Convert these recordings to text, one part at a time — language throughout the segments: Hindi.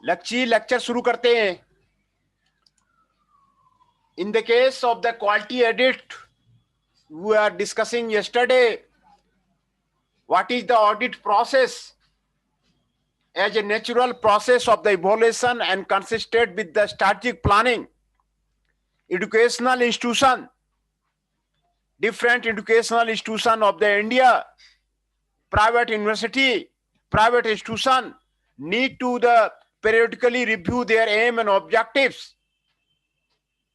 लेक्चर शुरू करते हैं। In the case of the quality audit, we are discussing yesterday what is the audit process as a natural process of the evaluation and consistent with the strategic planning. Educational institution, different educational institution of the India, private university, private institution need to periodically review their aim and objectives,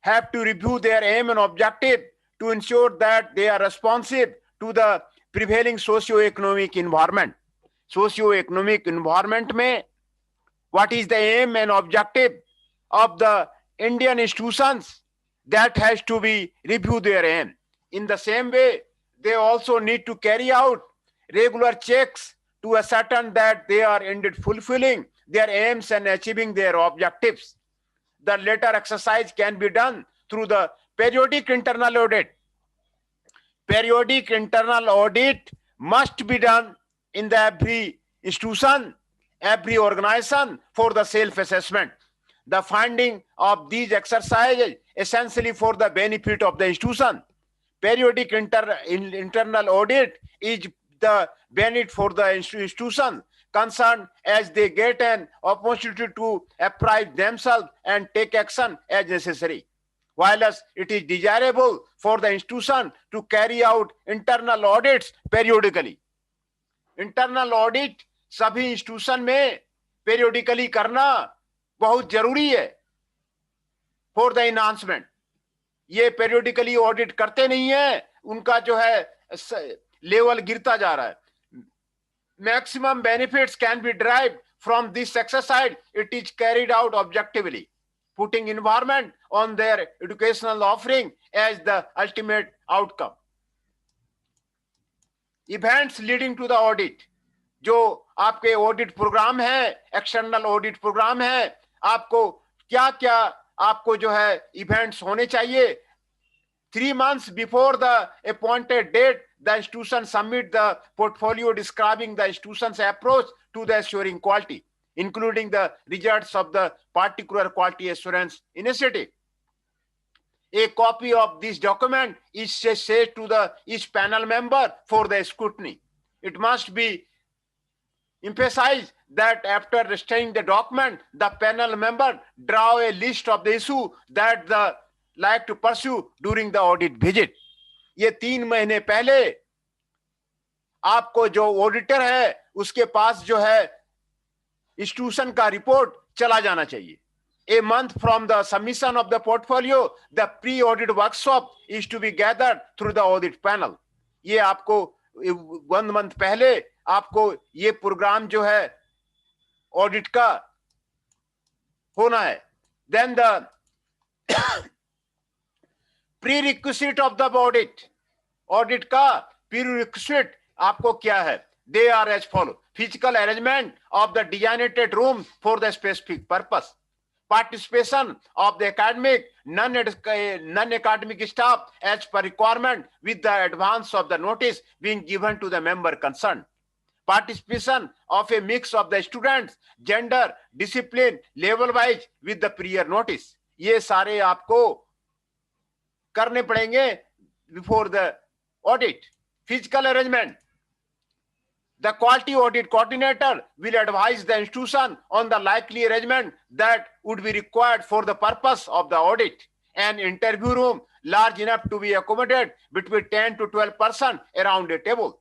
have to review their aim and objective to ensure that they are responsive to the prevailing socio-economic environment. Socio-economic environment में what is the aim and objective of the Indian institutions, that has to be review their aim. In the same way, they also need to carry out regular checks to ascertain that they are indeed fulfilling their aims and achieving their objectives. The latter exercise can be done through the periodic internal audit. Periodic internal audit must be done in the every institution, every organization for the self-assessment. The finding of these exercises essentially for the benefit of the institution. Periodic internal audit is the benefit for the institution concerned, as they get an opportunity to apprise themselves and take action as necessary. While it is desirable for the institution to carry out internal audits periodically. Internal audit सभी इंस्टीट्यूशन में periodically करना बहुत जरूरी है for the enhancement. ये periodically audit करते नहीं है, उनका जो है लेवल गिरता जा रहा है. Maximum benefits can be derived from this exercise. It is carried out objectively, putting environment on their educational offering as the ultimate outcome. Events leading to the audit, जो आपके ऑडिट प्रोग्राम है, एक्सटर्नल ऑडिट प्रोग्राम है, आपको क्या क्या आपको जो है इवेंट्स होने चाहिए. 3 months before the appointed date, the institution submit the portfolio describing the institution's approach to the assuring quality, including the results of the particular quality assurance initiative. A copy of this document is sent to each panel member for the scrutiny. It must be emphasized that after studying the document, the panel member draw a list of the issue that the like to pursue during the audit visit. ये 3 महीने पहले आपको जो ऑडिटर है उसके पास जो है इंस्टीट्यूशन का रिपोर्ट चला जाना चाहिए. A month from the submission of the portfolio, the pre-audit workshop is to be gathered through the audit panel. ये आपको 1 month पहले आपको ये प्रोग्राम जो है ऑडिट का होना है. Then the prerequisite of the audit का prerequisite आपको क्या है? They are as follow: physical arrangement of the designated room for the specific purpose, participation of the academic non-academic staff as per requirement with the advance of the notice being given to the member concerned, participation of a mix of the students, gender, discipline, level wise with the prior notice. ये सारे आपको करने पड़ेंगे before the audit. Physical arrangement. The quality audit coordinator will advise the institution on the likely arrangement that would be required for the purpose of the audit. An interview room large enough to be accommodated between 10 to 12 persons around a table.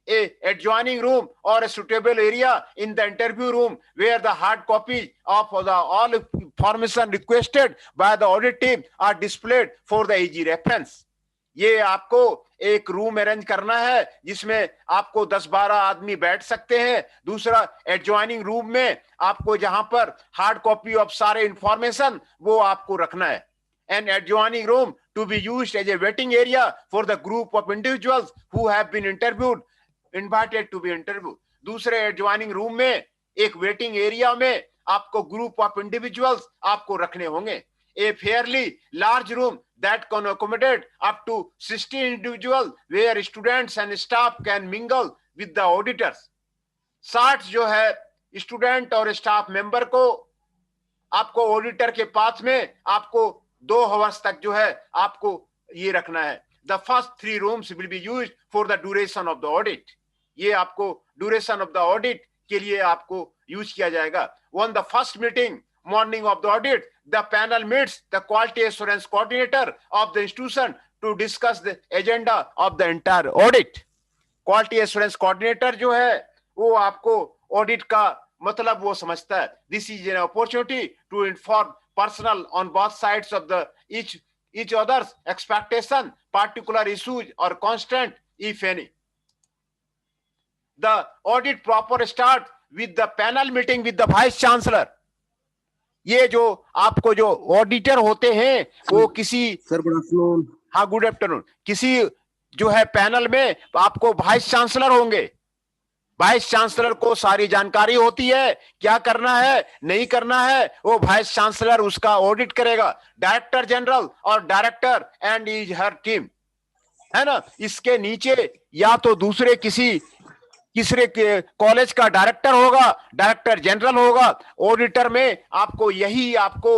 A adjoining room or a suitable area in the interview room where the hard copies of all information requested by the audit team are displayed for the easy reference. ये आपको एक रूम अरेंज करना है जिसमें आपको 10-12 आदमी बैठ सकते हैं. दूसरा एडजॉइनिंग रूम में आपको जहां पर हार्ड कॉपी ऑफ सारे इंफॉर्मेशन वो आपको रखना है. An adjoining room to be used as a waiting area for the group of individuals who have been invited to be interviewed. दूसरे एडजॉइनिंग रूम में एक वेटिंग एरिया में आपको ग्रुप ऑफ इंडिविजुअल्स आपको रखने होंगे. A fairly large room that can accommodate up to 60 individuals where students and staff can mingle with the auditors. 60 जो है स्टूडेंट और स्टाफ मेंबर को आपको ऑडिटर के पास में आपको 2 आवर्स तक जो है आपको ये रखना है। The first 3 rooms will be used for the duration of the audit. ये आपको ड्यूरेशन ऑफ द ऑडिट के लिए आपको यूज किया जाएगा। On the first meeting morning of the audit, the panel meets the quality assurance coordinator of the institution to discuss the agenda of the entire audit. Quality assurance coordinator जो है वो आपको ऑडिट का मतलब वो समझता है। This is an opportunity to inform personnel on both sides of the each other's expectation, particular issues or constraint, if any. The audit proper start with the panel meeting with the vice chancellor. ये जो आपको जो ऑडिटर होते हैं वो किसी सर गुड आफ्टरनून। हाँ गुड आफ्टरनून। किसी जो है पैनल में आपको वाइस चांसलर होंगे। वाइस चांसलर को सारी जानकारी होती है, क्या करना है नहीं करना है वो वाइस चांसलर उसका ऑडिट करेगा। डायरेक्टर जनरल और director and is her team है ना। इसके नीचे या तो दूसरे किसी कॉलेज का डायरेक्टर होगा, डायरेक्टर जनरल होगा। ऑडिटर में आपको यही आपको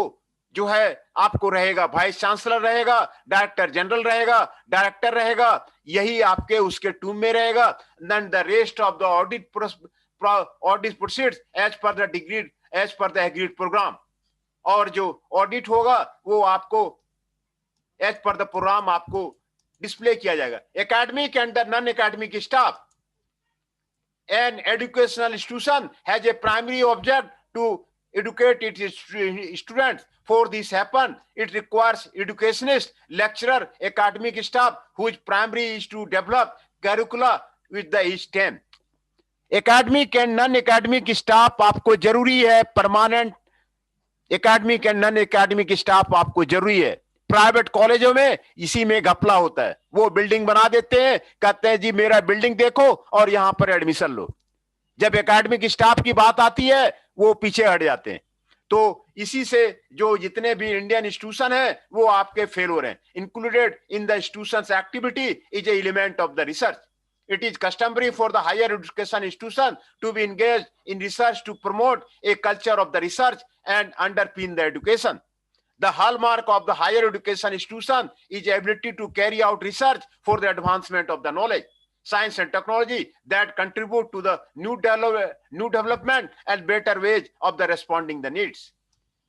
जो है आपको रहेगा, वाइस चांसलर रहेगा, डायरेक्टर जनरल रहेगा, डायरेक्टर रहेगा, यही आपके उसके टीम में रहेगा। Then the rest of the audit proceeds as per the degree as per the agreed programme. और जो ऑडिट होगा वो आपको एज पर द प्रोग्राम आपको डिस्प्ले किया जाएगा। Academic and the non academic staff, an educational institution has a primary object to educate its students. For this happen, it requires educationist, lecturer, academic staff whose primary is to develop curricula with the each STEM. Academic and non-academic staff आपको जरूरी है। Permanent academic and non academic staff आपको जरूरी है। प्राइवेट कॉलेजों में इसी में घपला होता है। वो बिल्डिंग बना देते हैं, कहते हैं जी मेरा बिल्डिंग देखो और यहां पर एडमिशन लो। जब एकेडमिक स्टाफ की बात आती है वो पीछे हट जाते हैं। तो इसी से जो जितने भी इंडियन इंस्टीट्यूशन है वो आपके फेल हो रहे हैं। Included in the institutions activity is a element of the research. It is customary for the higher education institution to be engaged in research to promote a culture of the research and underpin the education. The hallmark of the higher education institution is ability to carry out research for the advancement of the knowledge, science and technology that contribute to the new development and better ways of the responding the needs.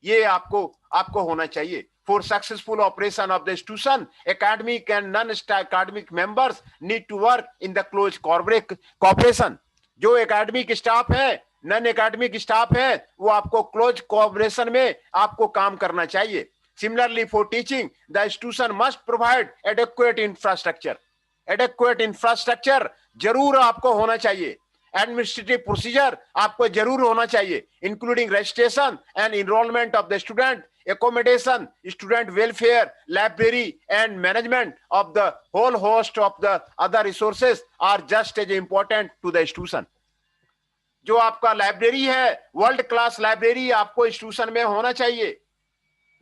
ये आपको होना चाहिए। For successful operation of the institution, academic and non-academic members need to work in the close cooperation. जो एकेडमिक स्टाफ है, नॉन एकेडमिक स्टाफ है, वो आपको क्लोज कोऑपरेशन में आपको काम करना चाहिए। Similarly, for teaching, the institution must provide adequate infrastructure. Adequate infrastructure जरूर आपको होना चाहिए। एडमिनिस्ट्रेटिव प्रोसीजर आपको जरूर होना चाहिए, including registration and enrolment of the student, accommodation, student welfare, library and management of the whole host of the other resources are just as important to the institution. जो आपका लाइब्रेरी है, वर्ल्ड क्लास लाइब्रेरी आपको इंस्टीट्यूशन में होना चाहिए।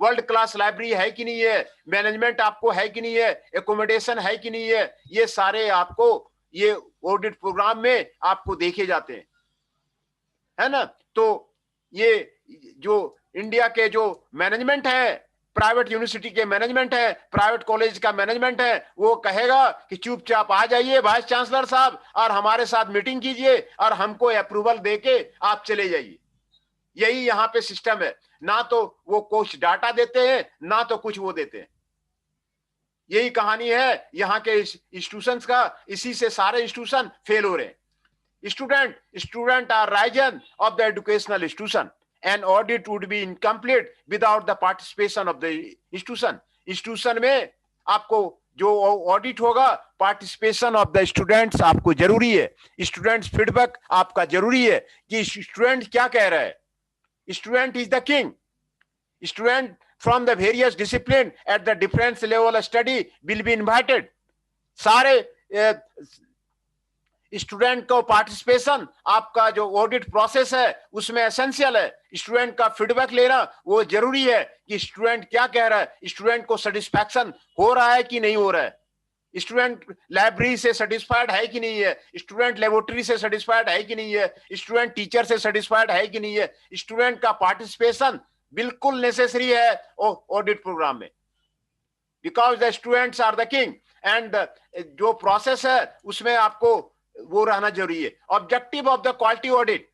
वर्ल्ड क्लास लाइब्रेरी है कि नहीं है, मैनेजमेंट आपको है कि नहीं है, एकोमोडेशन है कि नहीं है, ये सारे आपको ये ऑडिट प्रोग्राम में आपको देखे जाते हैं, है ना। तो ये जो इंडिया के जो मैनेजमेंट है, प्राइवेट यूनिवर्सिटी के मैनेजमेंट है, प्राइवेट कॉलेज का मैनेजमेंट है, वो कहेगा कि चुपचाप आ जाइए वाइस चांसलर साहब और हमारे साथ मीटिंग कीजिए और हमको अप्रूवल देके आप चले जाइए। यही यहाँ पे सिस्टम है। ना तो वो कुछ डाटा देते हैं, ना तो कुछ वो देते हैं। यही कहानी है यहाँ के इंस्टीट्यूशंस का। इसी से सारे इंस्टीट्यूशन फेल हो रहे हैं। Student are raison of the educational institution. An audit would be incomplete without the participation of the institution. Institution में आपको जो ऑडिट होगा, पार्टिसिपेशन ऑफ द स्टूडेंट्स आपको जरूरी है। स्टूडेंट्स फीडबैक आपका जरूरी है कि स्टूडेंट क्या कह रहा है। Student is the king. Student from the various discipline at the difference level study will be invited. सारे स्टूडेंट को पार्टिसिपेशन आपका जो ऑडिट प्रोसेस है उसमें एसेंशियल है। स्टूडेंट का फीडबैक लेना वो जरूरी है कि स्टूडेंट क्या कह रहा है, स्टूडेंट को सेटिस्फैक्शन हो रहा है कि नहीं हो रहा है, स्टूडेंट लाइब्रेरी से सेटिस्फाइड है कि नहीं है, स्टूडेंट लेबोरेटरी से सेटिस्फाइड है कि नहीं है, स्टूडेंट टीचर से सेटिस्फाइड है कि नहीं है। स्टूडेंट का पार्टिसिपेशन बिल्कुल नेसेसरी है ऑडिट प्रोग्राम में, because the students are the king and जो प्रोसेस है उसमें आपको वो रहना जरूरी है। Objective of the quality audit,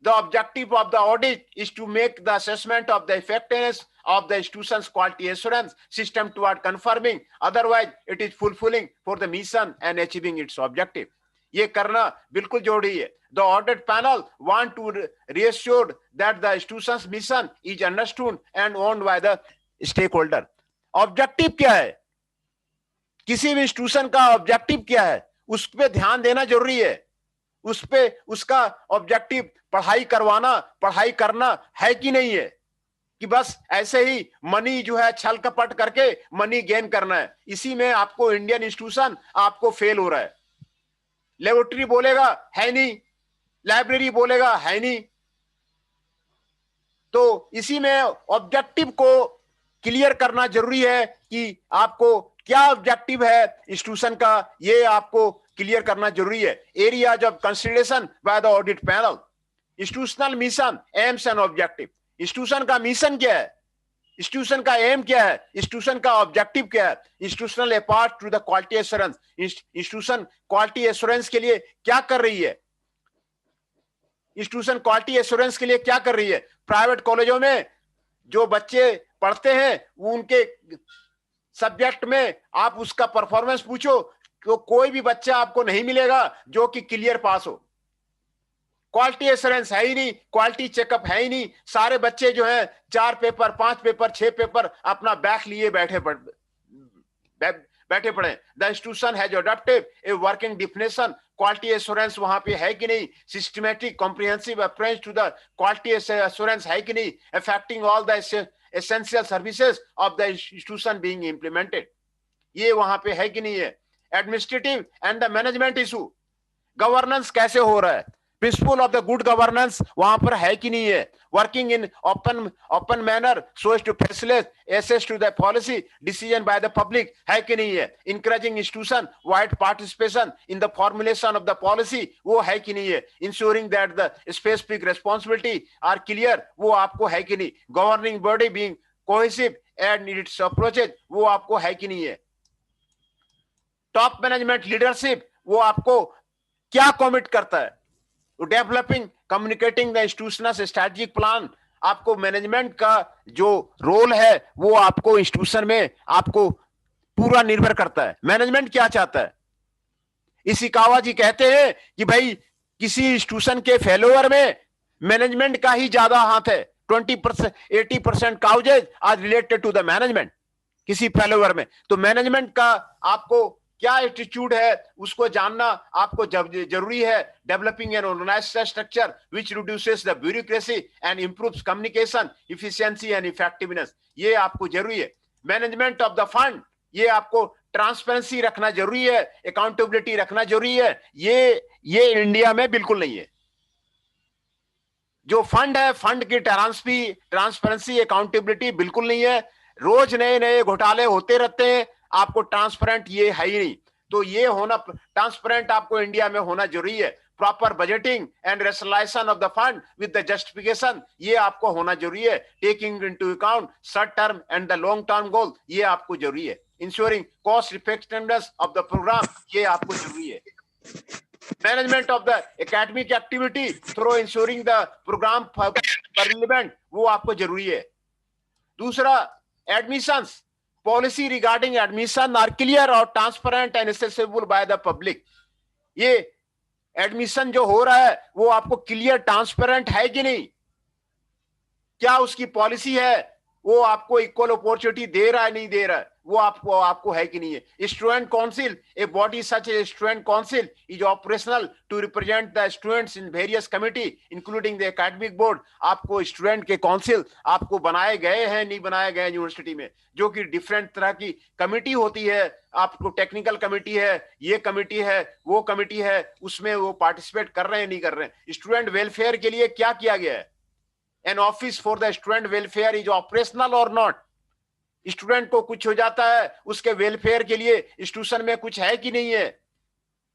the objective of the audit is to make the assessment of the effectiveness of the institution's quality assurance system toward confirming, otherwise it is fulfilling for the mission and achieving its objective. ये करना बिल्कुल जरूरी है। The audit panel want to reassure that the institution's mission is understood and owned by the stakeholder. Objective क्या है, किसी भी इंस्टीट्यूशन का ऑब्जेक्टिव क्या है, उस पर ध्यान देना जरूरी है। उस पे उसका ऑब्जेक्टिव पढ़ाई करना है कि नहीं है, कि बस ऐसे ही मनी जो है छल कपट करके मनी गेन करना है। इसी में आपको इंडियन इंस्टीट्यूशन आपको फेल हो रहा है। लेबोरेटरी बोलेगा है नहीं, लाइब्रेरी बोलेगा है नहीं, तो इसी में ऑब्जेक्टिव को क्लियर करना जरूरी है कि आपको क्या ऑब्जेक्टिव है इंस्टीट्यूशन का, ये आपको क्लियर करना जरूरी है। Areas of consideration by the audit panel, institutional mission, AIIMS and objective. Institution का मिशन क्या है, इंस्टीट्यूशन का एम क्या है, इंस्टीट्यूशन का ऑब्जेक्टिव क्या है। Institutional apart to the quality assurance, institution quality assurance के लिए क्या कर रही है, इंस्टीट्यूशन क्वालिटी एश्योरेंस के लिए क्या कर रही है। प्राइवेट कॉलेजों में जो बच्चे पढ़ते हैं वो उनके सब्जेक्ट में आप उसका परफॉर्मेंस पूछो तो कोई भी बच्चा आपको नहीं मिलेगा जो कि क्लियर पास हो। क्वालिटी एश्योरेंस है ही नहीं, क्वालिटी चेकअप है ही नहीं। सारे बच्चे जो हैं 4 पेपर 5 पेपर 6 पेपर अपना बैक लिए बैठे पड़े। The institution has adopted a working definition, quality assurance वहां पे है कि नहीं, systematic comprehensive approach to the quality assurance है कि नहीं, affecting all the essential services of the institution being implemented, ये वहां पे है कि नहीं है। Administrative and the management issue, governance कैसे हो रहा है, principle of the good governance वहां पर है कि नहीं है। Working in open manner so as to facilitate access to the policy decision by the public है कि नहीं है। Encouraging institution wide participation in the formulation of the policy वो है कि नहीं है। Ensuring that the specific responsibility are clear वो आपको है कि नहीं। Governing body being cohesive and its approaches वो आपको है कि नहीं है। टॉप मैनेजमेंट लीडरशिप वो आपको क्या कमिट करता है। Developing communicating the institutional strategic plan, आपको मैनेजमेंट का जो रोल है वो आपको इंस्टीट्यूशन में आपको पूरा निर्भर करता है। मैनेजमेंट क्या चाहता है। इशिकावा जी कहते हैं कि भाई किसी इंस्टीट्यूशन के फेलोवर में मैनेजमेंट का ही ज्यादा हाथ है। 20% 80% causes are related to the management किसी फेलोवर में। तो मैनेजमेंट का आपको क्या एटीट्यूड है उसको जानना आपको जरूरी है। Developing an organisational structure which reduces the bureaucracy and improves communication efficiency and effectiveness, ये आपको जरूरी है। मैनेजमेंट ऑफ द फंड, ये आपको ट्रांसपेरेंसी रखना जरूरी है, अकाउंटेबिलिटी रखना जरूरी है। ये इंडिया में बिल्कुल नहीं है। जो फंड है फंड की ट्रांसपेरेंसी अकाउंटेबिलिटी बिल्कुल नहीं है। रोज नए नए घोटाले होते रहते हैं, आपको ट्रांसपेरेंट ये है ही नहीं। तो ये होना ट्रांसपेरेंट आपको इंडिया में होना जरूरी है। Proper budgeting and rationalisation of the fund with the justification, ये आपको होना जरूरी है। Taking into account short term and the long term goal, ये आपको जरूरी है। Ensuring cost effectiveness of the programme, ये आपको जरूरी है। Management of the academic activity through ensuring the programme relevant, वो आपको जरूरी है। दूसरा, admissions policy regarding admission are clear और transparent and accessible by the public. ये एडमिशन जो हो रहा है वो आपको क्लियर ट्रांसपेरेंट है कि नहीं, क्या उसकी पॉलिसी है, वो आपको इक्वल अपॉर्चुनिटी दे रहा है नहीं दे रहा है, वो आपको है कि नहीं है। Student council, a body such a student council is operational to represent the students in various committee including the academic board. आपको स्टूडेंट के काउंसिल आपको बनाए गए हैं नहीं बनाए गए यूनिवर्सिटी में, जो कि डिफरेंट तरह की कमिटी होती है। आपको टेक्निकल कमिटी है, ये कमिटी है, वो कमिटी है, उसमें वो पार्टिसिपेट कर रहे हैं नहीं कर रहे हैं। स्टूडेंट वेलफेयर के लिए क्या किया गया है। An office for the student welfare is operational और नॉट। स्टूडेंट को कुछ हो जाता है उसके वेलफेयर के लिए इंस्टीट्यूशन में कुछ है कि नहीं है।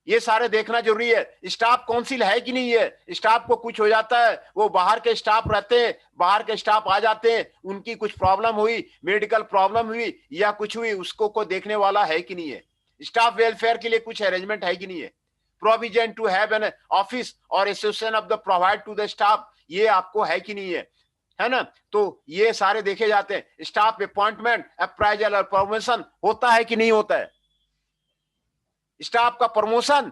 ये सारे देखना जरूरी है। स्टाफ काउंसिल है कि नहीं है, स्टाफ को कुछ हो जाता है, वो बाहर के स्टाफ रहते हैं, बाहर के स्टाफ आ जाते हैं, उनकी कुछ प्रॉब्लम हुई, मेडिकल प्रॉब्लम हुई या कुछ हुई, उसको को देखने वाला है कि नहीं है। स्टाफ वेलफेयर के लिए कुछ अरेंजमेंट है कि नहीं है। Provision to have an office और association of the provide to the staff, ये आपको है कि नहीं है ना। तो ये सारे देखे जाते हैं। स्टाफ अपॉइंटमेंट, अप्राइजल और प्रमोशन होता है कि नहीं होता है। स्टाफ का प्रमोशन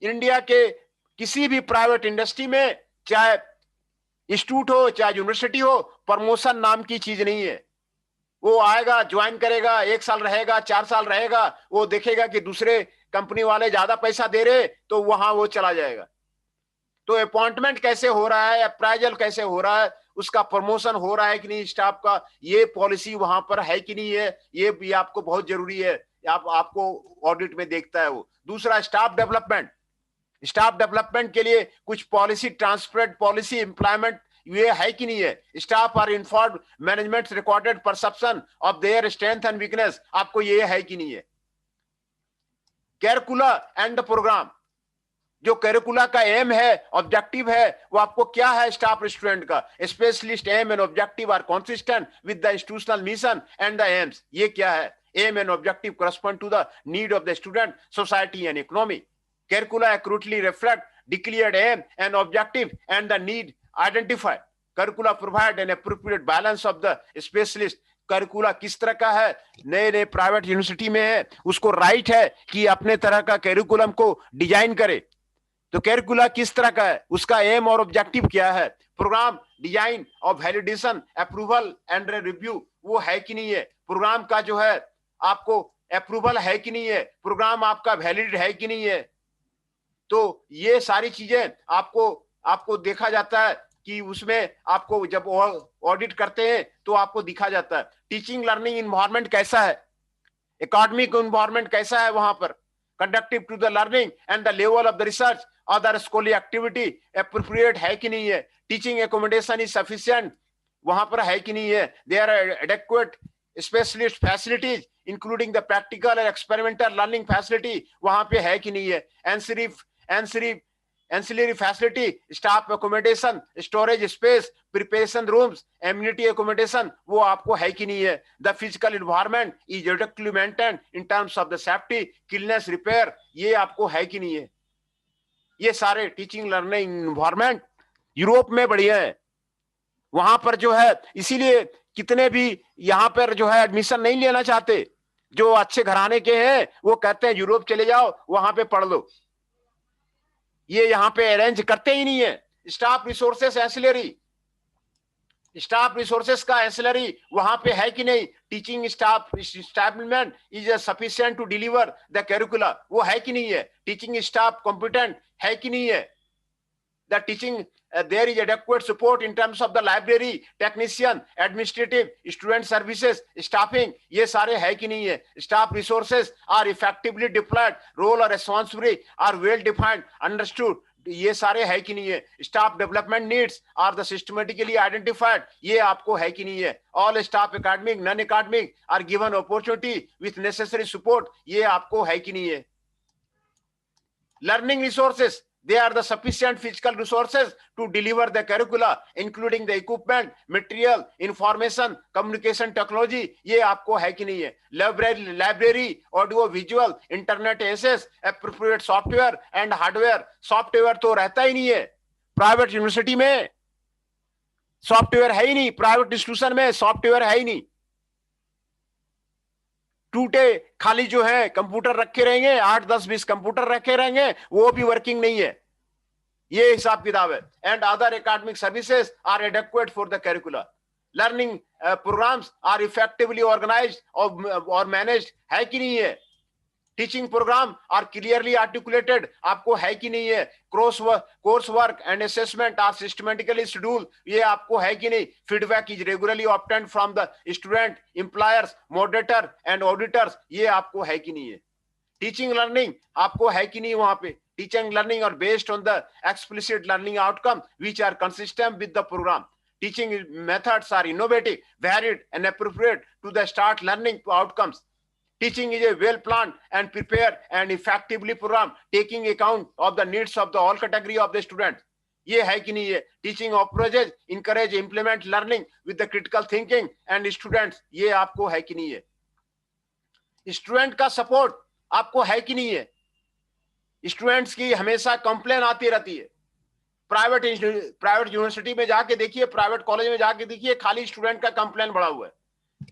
इंडिया के किसी भी प्राइवेट इंडस्ट्री में, चाहे इंस्टीट्यूट हो चाहे यूनिवर्सिटी हो, प्रमोशन नाम की चीज नहीं है। वो आएगा, ज्वाइन करेगा, 1 साल रहेगा, 4 साल रहेगा, वो देखेगा कि दूसरे कंपनी वाले ज्यादा पैसा दे रहे, तो वहां वो चला जाएगा। तो अपॉइंटमेंट कैसे हो रहा है, अप्राइजल कैसे हो रहा है, उसका प्रमोशन हो रहा है कि नहीं स्टाफ का, ये पॉलिसी वहां पर है कि नहीं है, ये भी आपको बहुत जरूरी है। आपको ऑडिट में देखता है वो। दूसरा, स्टाफ डेवलपमेंट। स्टाफ डेवलपमेंट के लिए कुछ पॉलिसी, ट्रांसपेरेंट पॉलिसी इंप्लायमेंट ये है कि नहीं है। Staff are informed, management recorded perception of their strength and weakness, आपको ये है कि नहीं है। कैरिकुला एंड प्रोग्राम, जो कैरिकुला का एम है, ऑब्जेक्टिव है, वो आपको क्या है स्टाफ स्टूडेंट का। Specialist aim and objective are consistent with the institutional mission and the aims, ये क्या है। Aim and objective correspond to the need of the student, society and economy. Curricula accurately reflect declared aim and objective and the need identified. Curricula provide an appropriate balance of the specialist. करिकुला किस तरह का है, नए नए प्राइवेट यूनिवर्सिटी में है, उसको राइट है कि अपने तरह का कैरिकुलम को डिजाइन करे। तो कैरिकुला किस तरह का है, उसका एम और ऑब्जेक्टिव क्या है। प्रोग्राम डिजाइन और वैलिडेशन, अप्रूवल एंड रिव्यू, वो है कि नहीं है। प्रोग्राम का जो है आपको अप्रूवल है कि नहीं है, प्रोग्राम आपका वैलिड है कि नहीं है। तो ये सारी चीजें आपको देखा जाता है कि उसमें आपको जब ऑडिट करते हैं तो आपको दिखा जाता है। टीचिंग लर्निंग इन्वायरमेंट कैसा है, एकेडमिक इन्वायरमेंट कैसा है वहां पर, conductive to the learning and the level of the research, other स्कूली एक्टिविटी एप्रोप्रिएट है कि नहीं है। टीचिंग एकोमोडेशन इज सफिशिएंट, वहां पर है कि नहीं है। There are adequate specialist facilities including the practical और एक्सपेरिमेंटल लर्निंग फैसिलिटी, वहां पे है कि नहीं है। ancillary facility, staff accommodation, storage space, preparation rooms, amenity accommodation, वो आपको है कि नहीं है। The physical environment is adequately maintained in terms of the safety, cleanliness, repair, ये आपको है कि नहीं है। ये सारे टीचिंग लर्निंग इन्वायरमेंट यूरोप में बढ़िया है। वहां पर जो है, इसीलिए कितने भी यहाँ पर जो है एडमिशन नहीं लेना चाहते, जो अच्छे घराने के हैं वो कहते हैं यूरोप चले जाओ, वहां पे पढ़ लो। ये यहाँ पे अरेंज करते ही नहीं है। Staff resources ancillary, staff resources का एंसिलरी वहां पे है कि नहीं। Teaching staff establishment is sufficient to deliver the curricula, वो है कि नहीं है। टीचिंग स्टाफ कॉम्पिटेंट है कि नहीं है। The teaching there is adequate support in terms of the library, technician, administrative, student services, staffing, ये सारे है कि नहीं है। staff resources are effectively deployed, role और responsibility are well defined, understood, ये सारे है कि नहीं है। staff development needs are the systematically identified, ये आपको है कि नहीं है। all staff academic, non academic are given opportunity with necessary support, ये आपको है कि नहीं है। learning resources, they are the sufficient physical resources to deliver the curricula, including the equipment, material, information, communication technology, ये आपको है कि नहीं है। library, audio visual, internet access, appropriate software and hardware, software तो रहता ही नहीं है। प्राइवेट यूनिवर्सिटी में सॉफ्टवेयर है ही नहीं, प्राइवेट इंस्टीट्यूशन में सॉफ्टवेयर है ही नहीं। टूटे खाली जो है कंप्यूटर रखे रहेंगे, 8, 10, 20 कंप्यूटर रखे रहेंगे, वो भी वर्किंग नहीं है। ये हिसाब किताब है। And other academic services are adequate for the curricular. Learning programmes are effectively organised और मैनेज्ड है कि नहीं है। Teaching programme are clearly articulated, आपको है कि नहीं है। Course work and assessment are systematically schedule, ये आपको है कि नहीं। Feedback is regularly obtained from the student, employers, moderator and auditors, ये आपको है कि नहीं है। टीचिंग लर्निंग आपको है कि नहीं वहां पे। टीचिंग लर्निंग और based on the explicit learning outcome which are consistent with the programme. Teaching methods are innovative, varied and appropriate to the start learning outcomes. Teaching is a well-planned and prepared and effectively programmed, taking account of the needs of the all category of the students. ये है कि नहीं है? Teaching approaches encourage implement learning with the critical thinking and students, ये आपको है कि नहीं है? स्टूडेंट का सपोर्ट आपको है कि नहीं है? स्टूडेंट्स की हमेशा कंप्लेन आती रहती है। प्राइवेट यूनिवर्सिटी में जाके देखिए, प्राइवेट कॉलेज में जाके देखिए, खाली स्टूडेंट का कंप्लेन बढ़ा हुआ है।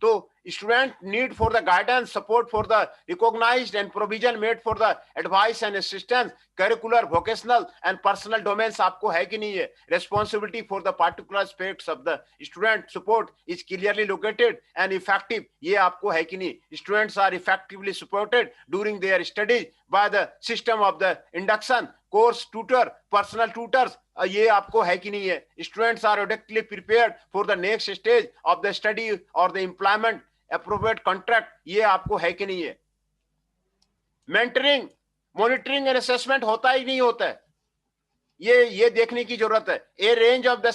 तो student need for the guidance, support for the recognized and provision made for the advice and assistance, curricular, vocational and personal domains आपको है कि नहीं है? Responsibility for the particular aspects of the student support is clearly located and effective, ये आपको है कि नहीं? Students are effectively supported during their studies by the system of the induction, course tutor, personal tutors, ये आपको है कि नहीं है? Students are adequately prepared for the next stage of the study or the employment, appropriate contract, ये आपको है कि नहीं है? मेंटरिंग, मॉनिटरिंग एंड असेसमेंट होता ही नहीं होता है, ये देखने की जरूरत है। ए range of the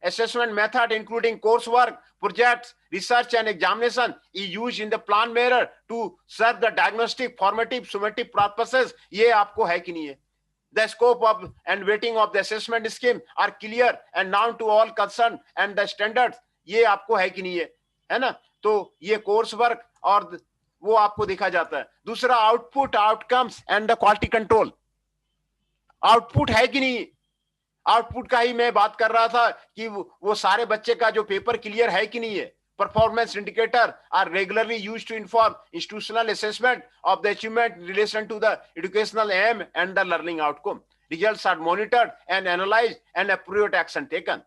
assessment method including coursework, projects, research and examination is used in the plan manner to serve the diagnostic, formative, summative purposes, ये आपको है कि नहीं है? The scope of and weighting of the assessment scheme are clear and known to all concerned and the standards, ये आपको है कि नहीं है ना? तो ये कोर्स वर्क और वो आपको देखा जाता है। दूसरा output, outcomes and the quality control, output है कि नहीं? आउटपुट का ही मैं बात कर रहा था कि वो सारे बच्चे का जो पेपर क्लियर है कि नहीं है। Performance indicator are regularly used to inform institutional assessment of the achievement in relation to the educational aim and the learning outcome. Results are monitored and analysed and appropriate action taken.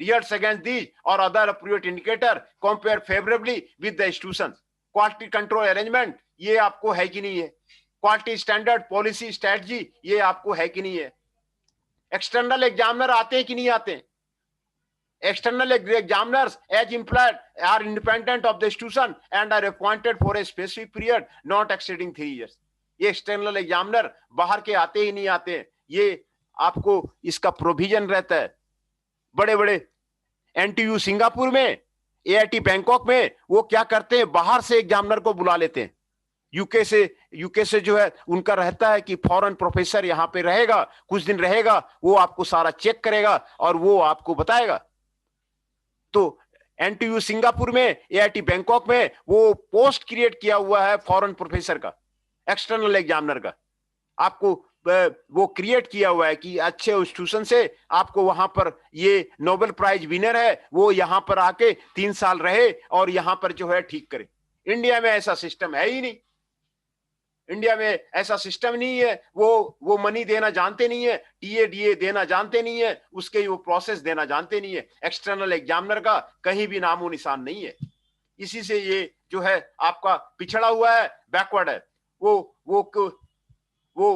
Results against these or other appropriate indicator compare favorably with the institutions. Quality control arrangement, ये आपको है कि नहीं है? Quality standard, policy, strategy, ये आपको है कि नहीं है? External examiner आते हैं कि नहीं आते हैं? External examiners as employed are independent of the institution and are appointed for a specific period not exceeding 3 years. ये external examiner बाहर के आते ही नहीं आते हैं, ये आपको इसका प्रोविजन रहता है। बड़े बड़े एनटीयू सिंगापुर में, एआईटी बैंकॉक में वो क्या करते हैं, बाहर से एग्जामिनर को बुला लेते हैं। यूके से जो है उनका रहता है कि फॉरेन प्रोफेसर यहाँ पे रहेगा, कुछ दिन रहेगा, वो आपको सारा चेक करेगा और वो आपको बताएगा। तो एनटीयू सिंगापुर में, एआईटी बैंकॉक में वो पोस्ट क्रिएट किया हुआ है फॉरेन प्रोफेसर का, एक्सटर्नल एग्जामिनर का, आपको वो क्रिएट किया हुआ है कि अच्छे इंस्टीट्यूशन से आपको वहां पर ये नोबेल प्राइज विनर है, वो यहां पर आके 3 साल रहे और यहां पर जो है ठीक करे। इंडिया में ऐसा सिस्टम है ही नहीं, इंडिया में ऐसा सिस्टम नहीं है। वो मनी देना जानते नहीं है, टीए देना जानते नहीं है, उसके वो प्रोसेस देना जानते नहीं है। एक्सटर्नल एग्जामिनर का कहीं भी नामो निशान नहीं है। इसी से ये जो है आपका पिछड़ा हुआ है, बैकवर्ड है। वो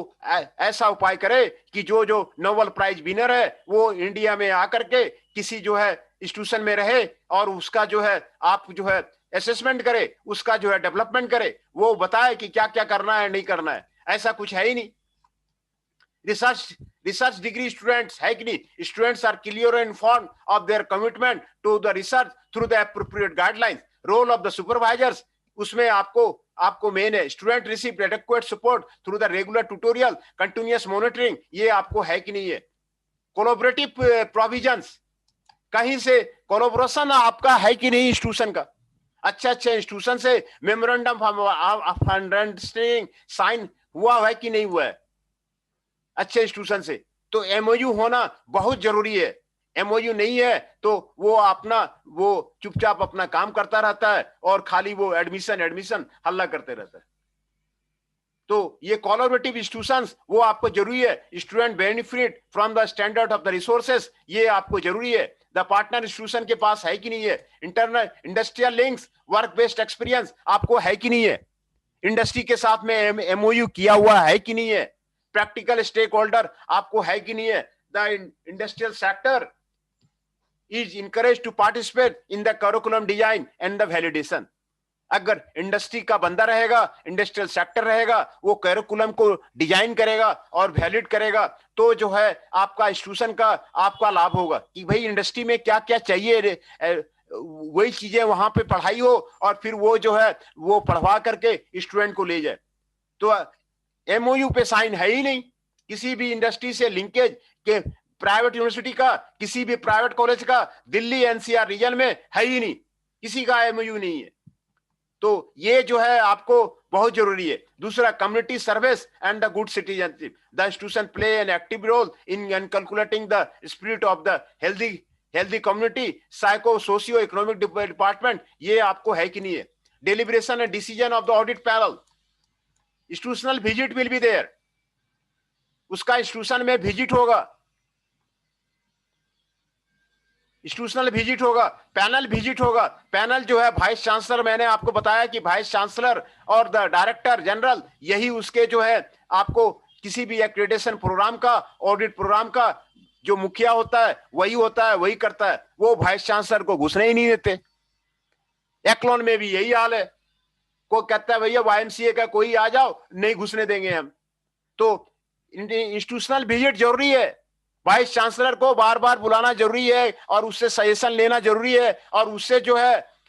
ऐसा उपाय करे कि जो नोबेल प्राइज विनर है वो इंडिया में आकर के किसी जो है इंस्टीट्यूशन में रहे और उसका जो है आप जो है असेसमेंट करे, उसका जो है डेवलपमेंट करे, वो बताए कि क्या क्या करना है नहीं करना है। ऐसा कुछ है ही नहीं। रिसर्च डिग्री स्टूडेंट्स है कि नहीं? Students are clear and informed of their commitment to the research through the appropriate guidelines. Role of the supervisors, उसमें आपको मेन है। Student receive adequate support through the regular tutorial, continuous monitoring, ये आपको है कि नहीं है? कोलैबोरेटिव प्रोविजंस, कहीं से कोलैबोरेशन आपका है कि नहीं इंस्टीट्यूशन का? अच्छे इंस्टीट्यूशन से मेमोरेंडम ऑफ अंडरस्टैंडिंग साइन हुआ है कि नहीं हुआ है अच्छे इंस्टीट्यूशन से? तो एमओयू होना बहुत जरूरी है। एमओयू नहीं है तो वो चुपचाप अपना काम करता रहता है और खाली वो एडमिशन हल्ला करते रहता है। तो ये कोलैबोरेटिव इंस्टीट्यूशंस वो आपको जरूरी है। Student benefit from the standard of the resources, ये आपको जरूरी है। द पार्टनर इंस्टीट्यूशन के पास है कि नहीं है? Internal industrial links, work based experience आपको है कि नहीं है? इंडस्ट्री के साथ में एमओयू किया हुआ है कि नहीं है? प्रैक्टिकल स्टेक होल्डर आपको है कि नहीं है? The industrial sector is encouraged to participate in the curriculum design and the validation. अगर इंडस्ट्री का बंदा रहेगा, इंडस्ट्रियल सेक्टर रहेगा, वो करिकुलम को डिजाइन करेगा और वैलिड करेगा, तो जो है आपका इंस्टीट्यूशन का आपका लाभ होगा कि भाई इंडस्ट्री में क्या क्या चाहिए वही चीजें वहां पे पढ़ाई हो और फिर वो जो है वो पढ़वा करके स्टूडेंट को ले जाए। तो एमओयू पे साइन है ही नहीं, किसी भी इंडस्ट्री से लिंकेज के प्राइवेट यूनिवर्सिटी का, किसी भी प्राइवेट कॉलेज का दिल्ली एनसीआर रीजन में है ही नहीं, किसी का एमओयू नहीं है। तो ये जो है आपको बहुत जरूरी है। दूसरा, community service and the good citizenship, the institution play an active role in calculating the spirit of the healthy community psycho socio economic department, ये आपको है कि नहीं है। Deliberation and decision of the audit panel, institutional visit will be there, उसका इंस्टीट्यूशन में विजिट होगा, इंस्टीट्यूशनल विजिट होगा, पैनल विजिट होगा। पैनल जो है वाइस चांसलर, मैंने आपको बताया कि वाइस चांसलर और द डायरेक्टर जनरल, यही उसके जो है आपको किसी भी एक्रेडिटेशन प्रोग्राम का, ऑडिट प्रोग्राम का जो मुखिया होता है वही होता है, वही करता है। वो वाइस चांसलर को घुसने ही नहीं देते। एक्लोन में भी यही हाल है, कोई कहता है भैया वाईएमसीए का कोई आ जाओ, नहीं घुसने देंगे हम। तो इंस्टीट्यूशनल विजिट जरूरी है, वाइस चांसलर को बार बार बुलाना जरूरी है और उससे सजेशन लेना जरूरी है, और उससे जो है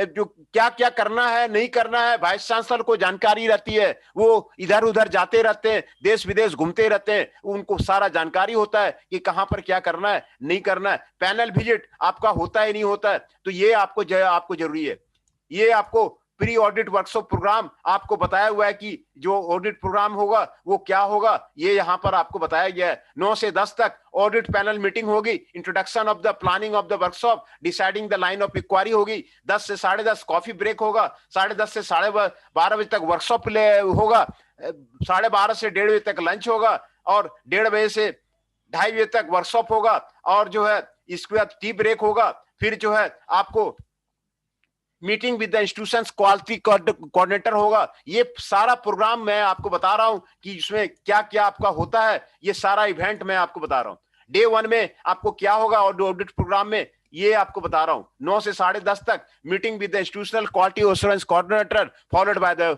जो क्या क्या करना है नहीं करना है वाइस चांसलर को जानकारी रहती है। वो इधर उधर जाते रहते हैं, देश विदेश घूमते रहते हैं, उनको सारा जानकारी होता है कि कहां पर क्या करना है नहीं करना है। पैनल विजिट आपका होता है नहीं होता है, तो ये आपको जरूरी है। ये आपको प्री ऑडिट वर्कशॉप प्रोग्राम आपको बताया हुआ है कि जो ऑडिट प्रोग्राम होगा वो क्या होगा, ये यहां पर आपको बताया गया है। 9 से 10 तक ऑडिट पैनल मीटिंग होगी, introduction of the planning of the workshop, deciding the line of inquiry होगी। 10 से 10:30 कॉफी ब्रेक होगा, 10:30 से 12:30 बजे तक वर्कशॉप होगा, 12:30 से 1:30 बजे तक लंच होगा, और 1:30 बजे से 2:30 बजे तक वर्कशॉप होगा, और जो है इसके बाद टी ब्रेक होगा। फिर जो है आपको meeting with the institutions quality coordinator होगा। ये सारा प्रोग्राम मैं आपको बता रहा हूं कि इसमें क्या क्या आपका होता है, ये सारा इवेंट मैं आपको बता रहा हूं। डे 1 में आपको क्या होगा और ऑडिट प्रोग्राम में, ये आपको बता रहा हूं। 9 से 10:30 तक meeting with the institutional quality assurance coordinator followed by the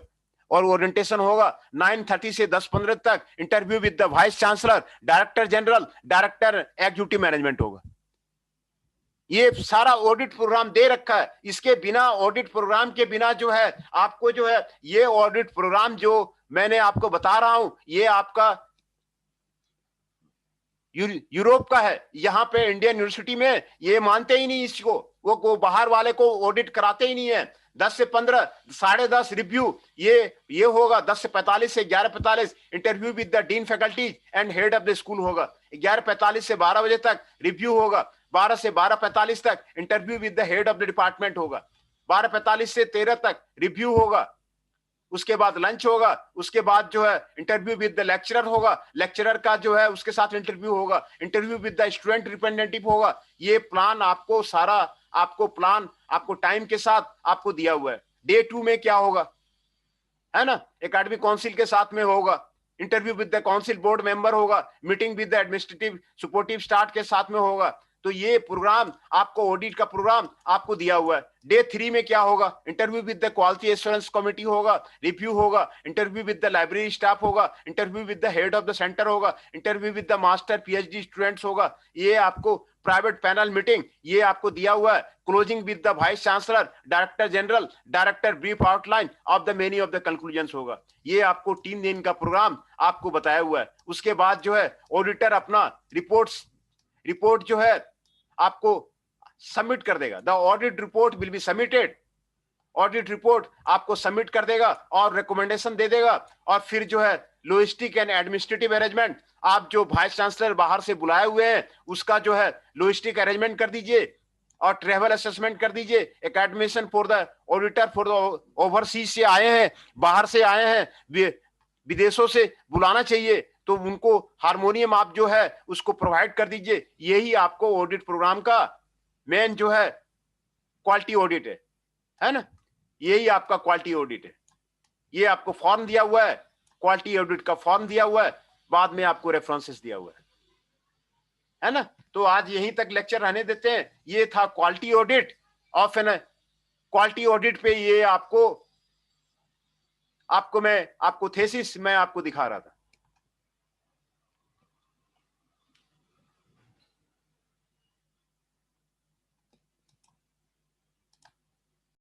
और ओरिएंटेशन होगा। 9:30 से 10:15 तक interview with the vice chancellor, director general, director executive management होगा। ये सारा ऑडिट प्रोग्राम दे रखा है। इसके बिना, ऑडिट प्रोग्राम के बिना जो है आपको जो है ये ऑडिट प्रोग्राम जो मैंने आपको बता रहा हूं, ये आपका यूरोप का है। यहाँ पे इंडियन यूनिवर्सिटी में ये मानते ही नहीं इसको, वो बाहर वाले को ऑडिट कराते ही नहीं है। 10 से 15, 10:30 रिव्यू ये होगा। 10 से 45 से 11:45 interview with the dean faculties and head of the school होगा। 11:45 से 12 बजे तक रिव्यू होगा। 12 से 12:45 तक interview with the head of the department होगा। 12:45 से 13 तक रिव्यू होगा। उसके बाद लंच होगा। उसके बाद जो है इंटरव्यू विद द लेक्चरर होगा। लेक्चरर का जो है उसके साथ इंटरव्यू होगा। Interview with the student representative होगा। ये प्लान आपको सारा आपको टाइम के साथ आपको दिया हुआ है। डे 2 में क्या होगा, है ना, एकेडमिक काउंसिल के साथ में होगा। Interview with the council board member होगा। Meeting with the administrative supportive staff के साथ में होगा। तो ये प्रोग्राम आपको, ऑडिट का प्रोग्राम आपको दिया हुआ है। डे 3 में क्या होगा, interview with the quality assurance committee होगा, रिव्यू होगा। Interview with the library staff होगा। Interview with the head of the centre होगा। Interview with the master PhD students होगा। ये आपको प्राइवेट पैनल मीटिंग ये आपको दिया हुआ है। Closing with the vice chancellor, director general, director brief outline of the many of the conclusions होगा। ये आपको 3 दिन का प्रोग्राम आपको बताया हुआ है। उसके बाद जो है ऑडिटर अपना रिपोर्ट जो है आपको सबमिट कर देगा। The audit report will be submitted. Audit report आपको सबमिट कर देगा और रिकमेंडेशन दे देगा। और फिर जो है लॉजिस्टिक एंड एडमिनिस्ट्रेटिव अरेंजमेंट, आप जो वाइस चांसलर बाहर से बुलाए हुए हैं उसका जो है लॉजिस्टिक अरेंजमेंट कर दीजिए और ट्रेवल असेसमेंट कर दीजिए। Academician for the auditor for the overseas से आए हैं, बाहर से आए हैं, विदेशों से बुलाना चाहिए, तो उनको हारमोनियम आप जो है उसको प्रोवाइड कर दीजिए। यही आपको ऑडिट प्रोग्राम का मेन जो है क्वालिटी ऑडिट है ना, यही आपका क्वालिटी ऑडिट है। ये आपको फॉर्म दिया हुआ है, क्वालिटी ऑडिट का फॉर्म दिया हुआ है, बाद में आपको रेफरेंसेस दिया हुआ है ना। तो आज यहीं तक लेक्चर रहने देते हैं। ये था quality audit of an quality audit पे ये आपको थेसिस मैं आपको दिखा रहा था।